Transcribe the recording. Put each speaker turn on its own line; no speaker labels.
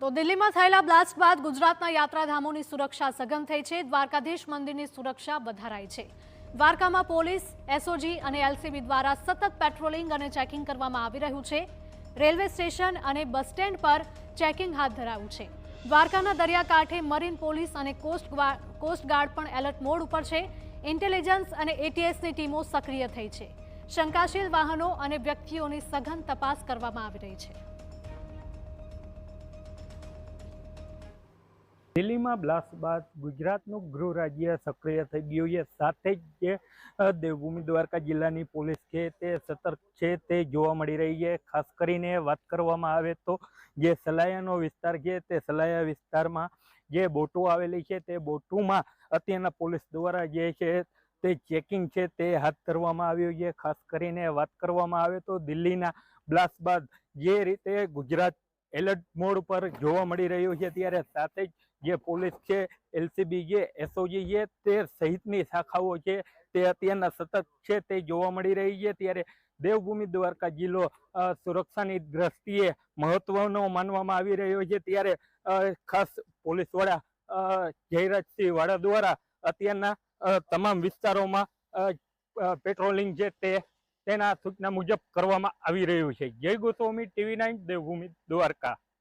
તો દિલ્હીમાં થયેલા બ્લાસ્ટ બાદ ગુજરાતના યાત્રાધામોની સુરક્ષા સઘન થઈ છે। દ્વારકાધીશ મંદિરની સુરક્ષા વધારાઈ છે। દ્વારકામાં પોલીસ, એસઓજી અને એલસીબી દ્વારા સતત પેટ્રોલિંગ અને ચેકિંગ કરવામાં આવી રહ્યું છે। રેલવે સ્ટેશન અને બસ સ્ટેન્ડ પર ચેકિંગ હાથ ધરાયું છે। દ્વારકાના દરિયાકાંઠે મરીન પોલીસ અને કોસ્ટગાર્ડ પણ એલર્ટ મોડ ઉપર છે। ઇન્ટેલિજન્સ અને એટીએસની ટીમો સક્રિય થઈ છે। શંકાશીલ વાહનો અને વ્યક્તિઓની સઘન તપાસ કરવામાં આવી રહી છે।
દિલ્હીમાં બ્લાસ્ટ બાદ ગુજરાતનું ગૃહ રાજ્ય સક્રિય થઈ ગયું છે। સાથે જ જે દેવભૂમિ દ્વારકા જિલ્લાની પોલીસ છે તે સતર્ક છે તે જોવા મળી રહી છે। ખાસ કરીને વાત કરવામાં આવે તો જે સલાયાનો વિસ્તાર છે તે સલાયા વિસ્તારમાં જે બોટો આવેલી છે તે બોટોમાં અત્યારના પોલીસ દ્વારા જે છે તે ચેકિંગ છે તે હાથ ધરવામાં આવ્યું છે। ખાસ કરીને વાત કરવામાં આવે તો દિલ્હીના બ્લાસ્ટ બાદ જે રીતે ગુજરાત એલર્ટ મોડ પર જોવા મળી રહ્યું છે, ત્યારે સાથે જ જે પોલીસ છે, એલસીબી છે, એસઓજી છે તે સહિતની શાખાઓ છે તે અત્યારના સતત છે તે જોવા મળી રહી છે। ત્યારે દેવભૂમિ દ્વારકા જિલ્લો સુરક્ષાની દ્રષ્ટિએ મહત્વનો માનવામાં આવી રહ્યો છે। ત્યારે ખાસ પોલીસ વડા જયરાજસિંહ વાળા દ્વારા અત્યારના તમામ વિસ્તારોમાં પેટ્રોલિંગ છે તેના સૂચના મુજબ કરવામાં આવી રહ્યું છે। જય ગોસ્વામી, TV9, દેવભૂમિ દ્વારકા।